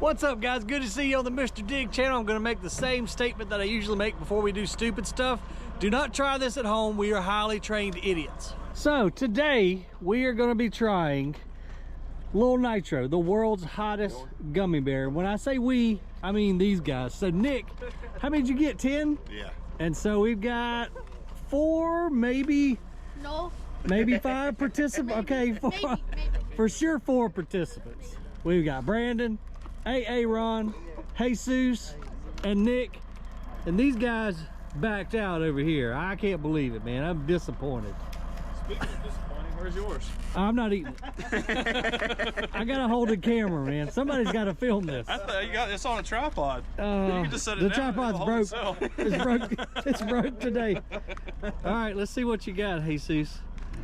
What's up, guys? Good to see you on the Mr. Dig channel. I'm going to make the same statement that I usually make before we do stupid stuff. Do not try this at home. We are highly trained idiots. So today we are going to be trying Lil Nitro, the world's hottest gummy bear. When I say we, I mean these guys. So Nick, how many did you get? 10? Yeah. And so we've got 4, maybe. No. Maybe 5 participants. Okay, 4. Maybe. For sure 4 participants. We've got Brandon, Aaron, Jesus, and Nick. And these guys backed out over here. I can't believe it, man. I'm disappointed. Speaking of disappointing, where's yours? I'm not eating it. I gotta hold the camera, man. Somebody's got to film this. I thought you got this on a tripod. You can just set it the down. tripod's broke. It's broke. It's broke today. All right, let's see what you got, Jesus.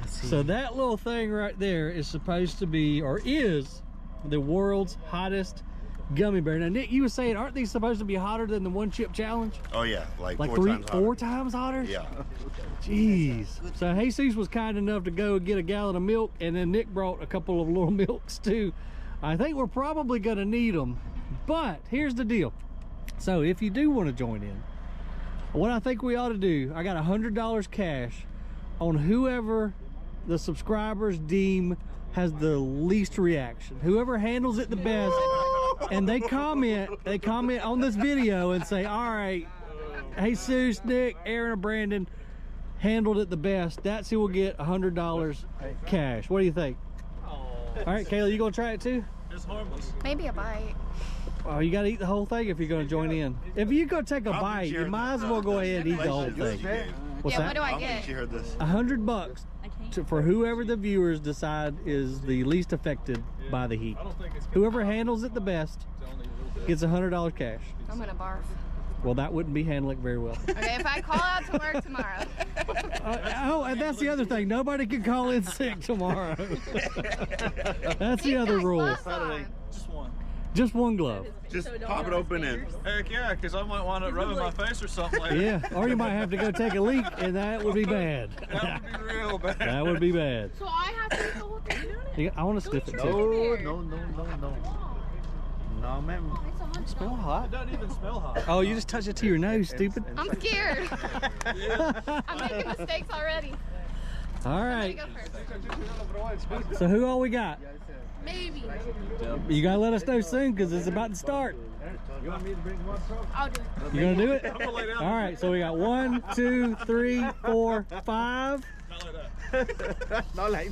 So that little thing right there is supposed to be, or is, the world's hottest gummy bear. Now, Nick, you were saying, aren't these supposed to be hotter than the 1 chip challenge? Oh yeah, like 4 times hotter? Yeah. Jeez. So Jesus was kind enough to go get a gallon of milk, and then Nick brought a couple of little milks too. I think we're probably gonna need them, but here's the deal. So if you do want to join in, what I think we ought to do, I got $100 cash on whoever the subscribers deem has the least reaction. Whoever handles it the best, and they comment on this video and say, all right, Jesus, Nick, Aaron, and Brandon handled it the best, that's who will get $100 cash. What do you think? All right, Kayla, you gonna try it too? It's harmless. Maybe a bite. Oh, you gotta eat the whole thing if you're gonna join in. If you're gonna take a bite, you might as well go ahead and eat the whole thing. What's that? What do I get? You heard this. $100 for whoever the viewers decide is the least affected by the heat. Whoever handles it the best gets $100 cash. I'm gonna barf. Well, that wouldn't be handling it very well. Okay, if I call out to work tomorrow. Oh, and that's the other thing. Nobody can call in sick tomorrow. That's the other rule. Just one. Just one glove. Just pop it open and. Heck yeah, because I might wind up rubbing my face or something later. Yeah, or you might have to go take a leak, and that would be bad. That would be real bad. That would be bad. So I have to eat the whole thing? I want to sniff it too. No, man. It smells hot. It doesn't even smell hot. Oh, you just touch it to your nose, stupid. I'm scared. I'm making mistakes already. All right. Go first. So who all we got? Maybe. You gotta let us know soon because it's about to start. I'll do it. You gonna do it? I'm gonna lay down. All right. So we got 1, 2, 3, 4, 5, Not like that. Not like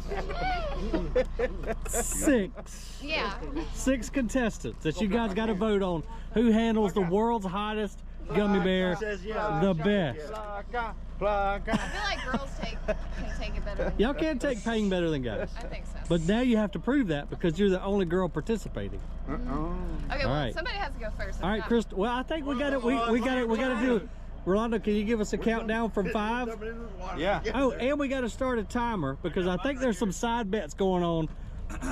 that. 6. Yeah. 6 contestants that you guys got to vote on who handles the world's hottest gummy bear the best. I feel like girls can take it better than Y'all can't take pain better than guys. I think so. But now you have to prove that because you're the only girl participating. Okay, well, right. somebody has to go first. All right, Krista. Well, I think we got it. We got it. We got to do it. Rolando, can you give us a countdown from 5? Yeah. Oh, and we got to start a timer because I think there's some side bets going on.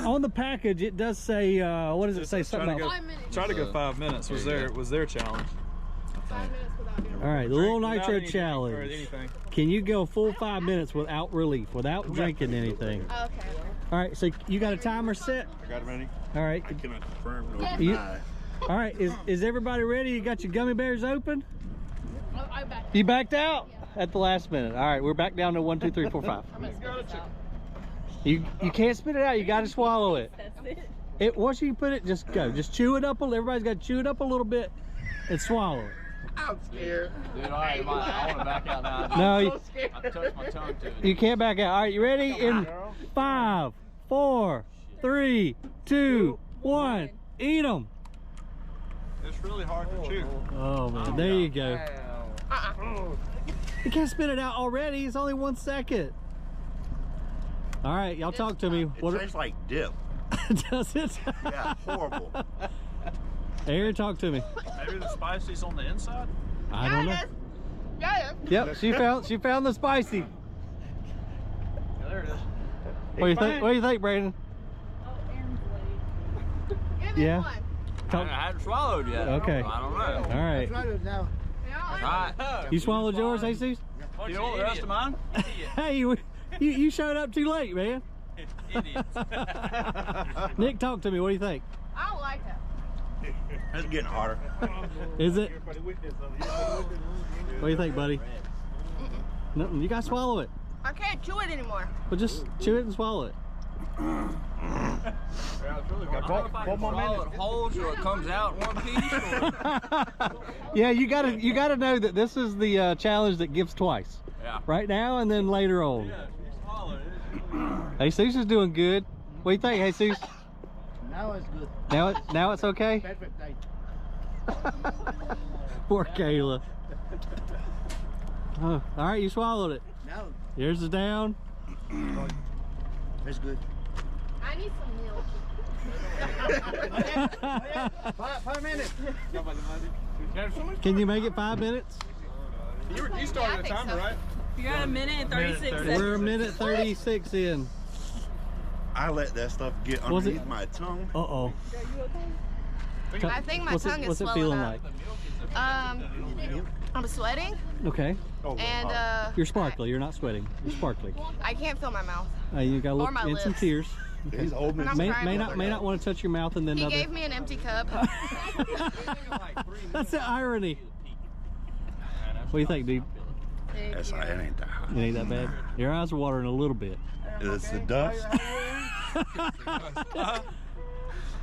On the package, it does say, what does it say? Something else. 5 minutes. Try to go 5 minutes was their challenge. 5 minutes without doing All right, the little nitro Without challenge. anything. Can you go full 5 minutes without relief, without drinking anything? Okay. All right, so you got a timer set? I got it ready. All right. I cannot confirm nor Yes. deny. All right, is everybody ready? You got your gummy bears open? Oh, I back. You backed out at the last minute. All right, we're back down to 1, 2, 3, 4, 5. I'm gonna spit this out. You can't spit it out. You got to swallow it. That's it. Once you put it, just go. Just chew it up. Everybody's got to chew it up a little bit and swallow it. I'm scared. Dude, all right, I want to back out now. No, I touched my tongue to it. you can't back out. All right, you ready? In 5, 4, 3, 2, 1. Eat them. It's really hard to chew. Oh man, there you go. You can't spit it out already. It's only 1 second. All right, y'all talk to me. It tastes like dip. Does it? Yeah, horrible. Aaron, talk to me. Maybe the spicy's on the inside? I don't know. Yeah, it is. Yep, she found the spicy. Yeah, there it is. What do you think, Brandon? Give me Yeah. one. I haven't swallowed yet. Okay. I don't know. All right. Yeah, All right. You swallowed yours, Jesus? You want the rest of mine? Hey, you showed up too late, man. Idiots. Nick, talk to me. What do you think? I don't like it. It's getting hotter. Is it? What do you think, buddy? Nothing. You gotta swallow it. I can't chew it anymore. But just chew it and swallow it. I don't know if I can swallow it whole so it comes out in one piece. Or... Yeah, you gotta know that this is the challenge that gives twice. Yeah. Right now and then later on. Yeah, you swallow it. Jesus is doing good. What do you think, Jesus? Now it's good. Now it's okay? Perfect day. Poor Kayla. Oh, all right, you swallowed it. Now Yours is down. it's good. I need some milk. 5 minutes. Can you make it 5 minutes? You started the timer, right? You got a minute and 36 seconds. We're a minute 36 in. I let that stuff get Was it- underneath my tongue. Uh-oh. I think my tongue is What's it swelling feeling up. like? I'm sweating Okay. and You're sparkly. You're not sweating. You're sparkly. I can't feel my mouth. You got to Or look my in some lips. tears. He's holding And his I'm May crying not over it. want to touch your mouth and then He another. gave me an empty cup. That's the irony. What do you think, dude? That's right, it ain't that hot. It ain't that bad. Your eyes are watering a little bit. It's the dust.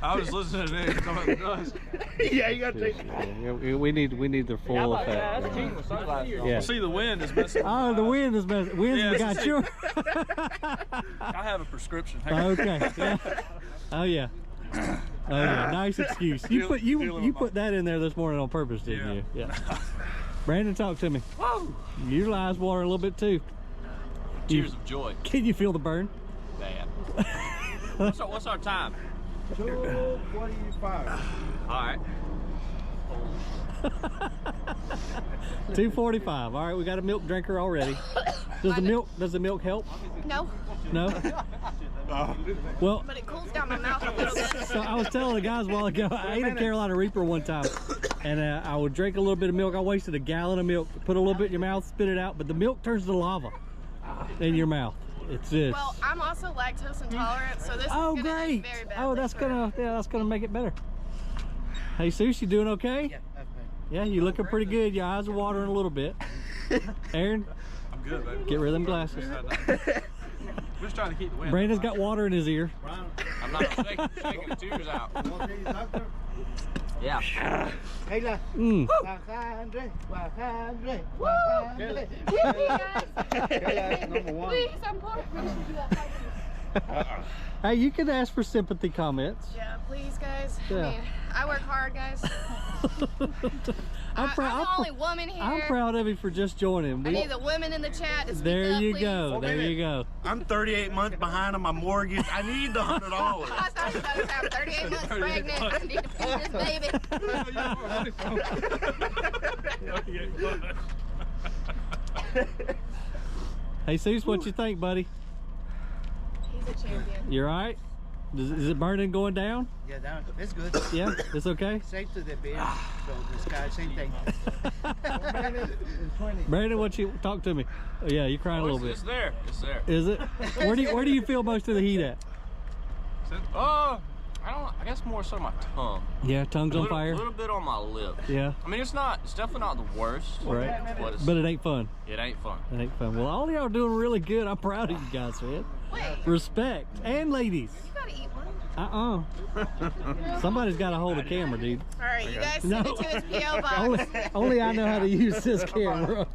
I was listening to it talking about the dust. Yeah, you gotta take Yeah, we need the full effect. Yeah. See, the wind is messing. Oh, the wind is messing. Wind's Yeah, got you. I have a prescription. Hang on. Okay. Yeah. Oh yeah. Oh yeah. Nice excuse. You put that in there this morning on purpose, didn't you? Yeah. Brandon, talk to me. Your eyes water a little bit too. Tears of joy. Can you feel the burn? Bad. What's our time? 2:45. All right. 2:45. All right, we got a milk drinker already. Does the milk help? No, No. Well, but it cools down my mouth a little bit. so I was telling the guys a while ago, I ate a Carolina Reaper one time, and I would drink a little bit of milk. I wasted a gallon of milk. Put a little bit in your mouth, spit it out, but the milk turns to lava in your mouth. It's this. Well, I'm also lactose intolerant, so this Oh is gonna great! be very bad. Oh, that's gonna make it better. Hey, Sush, you doing okay? Yeah, that's fine. Yeah, you looking pretty good. Your eyes are watering a little bit. Aaron, I'm good, baby. get rid of them glasses. We're just trying to keep the wind. Brandon's got water in his ear. I'm not shaking the tears out. Yeah. Kayla. Mm. 100. 100. Woo! 100. Please, Number one. please, I'm poor. Hey, you can ask for sympathy comments. Yeah, please, guys. Yeah. I mean, I work hard, guys. I'm I'm the only woman here. I'm proud of you for just joining. I need the women in the chat to speak There up, you please. go. There you go. I'm 38 months behind on my mortgage. I need the $100. I thought you about to say I'm 38 months pregnant. I need to feed this baby. Hey, Suze, what you think, buddy? He's a champion. You all right? Is it burning going down? Yeah, that's good. Yeah, it's okay. Same to the beer. So the sky, same thing. 1 minute and 20. Brandon, what you talk to me? Oh, yeah, you're crying a little bit. It's there. It's there. Is it? Where do you feel most of the heat at? I guess more so my tongue. Yeah, tongue's on fire. A little bit on my lip. Yeah, I mean, it's definitely not the worst. right. But, But it ain't fun. it ain't fun. It ain't fun. Well, all y'all are doing really good. I'm proud of you guys, man. Wait, Respect. And ladies. you gotta eat one. Somebody's got to hold a camera, dude. All right, you guys No. send it to his P.O. box. Only I know how to use this camera.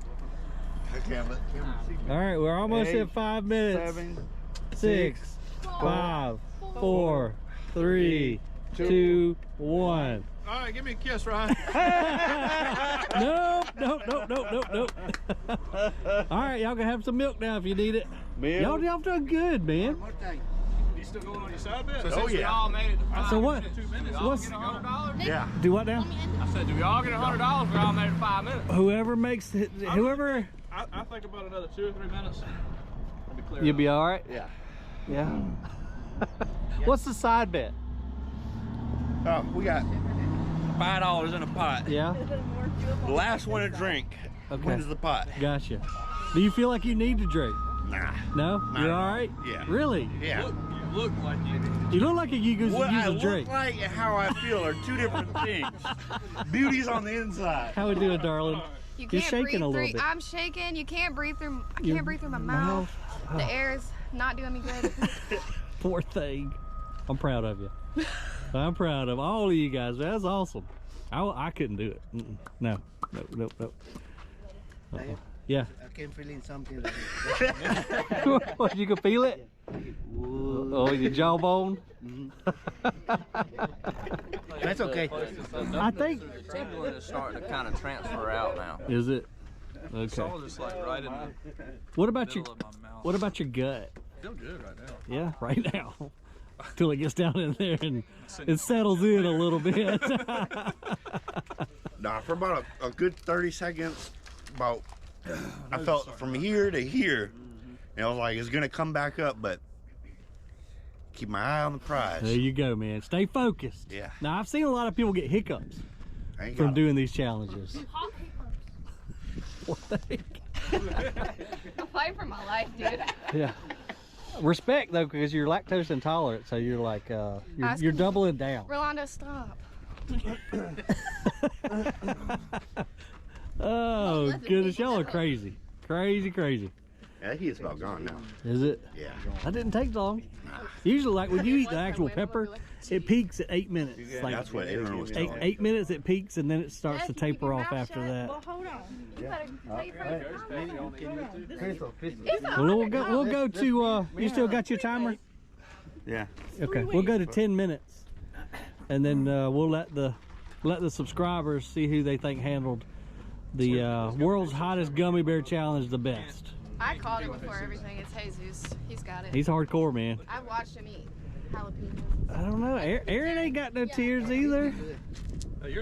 All right, we're almost at 5 minutes. 7, 6, 5, 4, 3, 2, 1. All right, give me a kiss, Ryan. Nope. All right, y'all can have some milk now if you need it. Y'all doing good, man. more time. You still going on your side bet? Oh, We yeah. all made it to 5 So what? minutes. 2 minutes. So All what's- get $100? Yeah. Do what now? I said, do we all get $100? We all made it 5 minutes. Whoever makes it, whoever, I think about another 2 or 3 minutes. I'll be clear. you'll be all right. Yeah. Yeah. What's the side bet? We got $5 in a pot. Yeah. The last one to drink wins the pot. Gotcha. Do you feel like you need to drink? Nah. No? Not You're at all all. right? Yeah. Really? Yeah. look like you. You look like you could use What I a look drink. like and how I feel are two different things. Beauty's on the inside. How we doing, darling? You You're can't shaking breathe a little through. bit. I'm shaking. You can't breathe through. I Your can't breathe through my mouth. Oh, The air is not doing me good. poor thing. I'm proud of you. I'm proud of all of you guys. That's awesome. I couldn't do it. No. Yeah. I can feel something like What, you can feel it? Oh, your jawbone? That's okay. I think. The tingling is starting to kind of transfer out now. Is it? It's Okay. all just like right in the What about your middle of my mouth. What about your gut? Feel good right now. Yeah, right now. Till it gets down in there and it settles in a little bit. Nah, for about a good 30 seconds, I felt from here to here, and I was like, it's gonna come back up, but keep my eye on the prize. There you go, man. Stay focused. Yeah. Now, I've seen a lot of people get hiccups I ain't from got doing these challenges. What the heck? I'm fighting for my life, dude. Yeah. Respect though, because you're lactose intolerant, so you're like you're doubling down. Rolando, stop. Oh goodness, y'all are crazy, crazy. Yeah, he is about gone now. Is it? Yeah. That didn't take long. Usually, like when you eat the actual pepper, it peaks at 8 minutes. Like That's what Aaron was telling me. 8 minutes it peaks, and then it starts to taper off after that. Well, hold on. You better wait for it. Well, we'll go to. You still got your timer? Yeah. Okay, we'll go to 10 minutes, and then we'll let the subscribers see who they think handled the world's hottest gummy bear challenge the best. I called it before everything. It's Jesus. He's got it. He's hardcore, man. I've watched him eat jalapenos. I don't know. Aaron ain't got no tears either.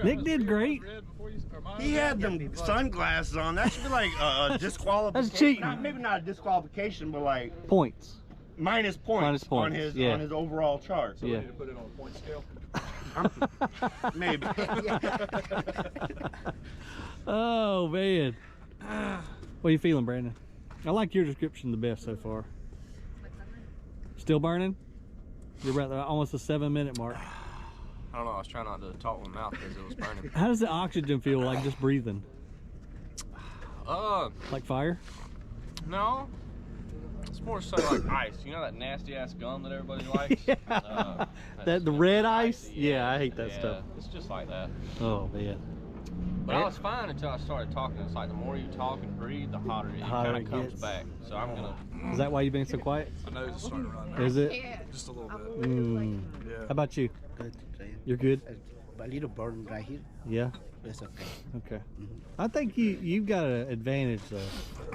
Nick did great. He had them sunglasses on. That should be like a disqualification. That's cheating. Maybe not a disqualification, but like Points. minus points, Minus points, on his yeah. on his overall chart. Yeah. To put it on a point scale. Maybe. Oh man. What are you feeling, Brandon? I like your description the best so far. Still burning? You're about almost a 7 minute mark. I don't know. I was trying not to talk with my mouth because it was burning. How does the oxygen feel like just breathing? Like fire? No. It's more so like ice. You know that nasty ass gum that everybody likes? Yeah. That's The red ice? icy, Yeah, I hate that yeah, stuff. It's just like that. Oh man. But I was fine until I started talking. It's like the more you talk and breathe, the hotter it Hotter kind it of comes gets. back. So I'm gonna. Is that why you've been so quiet? My nose is starting to run now. Is it? Yeah. Just a little bit. Mm. Yeah. How about you? Good. You're good? A little burn right here. Yeah. That's okay. Okay. I think you've got an advantage though.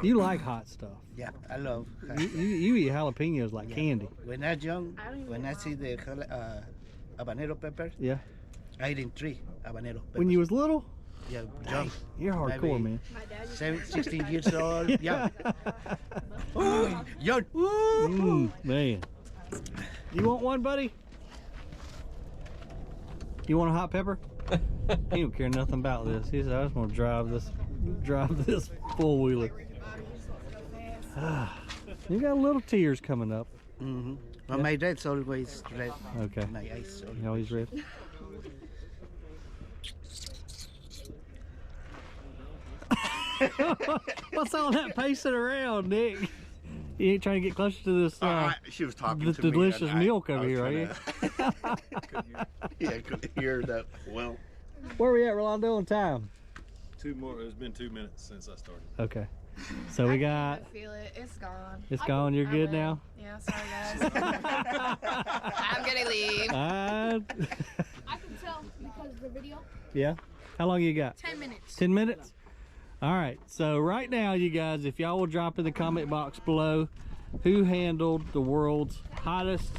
You like hot stuff. Yeah, I love. You eat jalapenos like candy. When I was young, when I see the habanero pepper, Yeah. I eat 3 habanero peppers. When you was little, yeah, young, you're hardcore, man. 16 years old, yeah. Oh, young. Man. You want one, buddy? You want a hot pepper? He don't care nothing about this. He said, I just want to drive this four-wheeler. You got little tears coming up. Mm-hmm. But my red's always red. Okay. My eyes. You always red. What's all that pacing around, Nick? You ain't trying to get closer to this She was talking this to me. delicious and milk I over was here, are you? Yeah, I couldn't hear that well. Where are we at, Rolando, on time? 2 more. It's been 2 minutes since I started. Okay. So we got... I feel it. It's gone. It's gone. You're good now? Yeah, sorry guys. I'm gonna leave. I can tell because of the video. Yeah? How long you got? 10 minutes. 10 minutes? All right. So right now, you guys, if y'all will drop in the comment box below who handled the world's hottest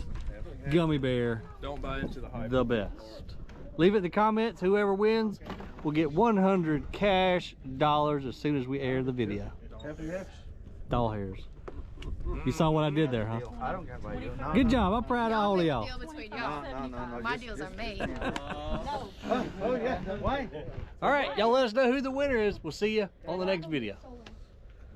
gummy bear Don't buy into the hype. the best. Leave it in the comments. Whoever wins will get 100 cash dollars as soon as we air the video. Doll hairs. You saw what I did there, huh? I don't care about you. No, Good job. I'm proud of all of y'all. Deal between y'all. no. My deals are made. Oh yeah. Why? All right. Y'all let us know who the winner is. We'll see you on the next video.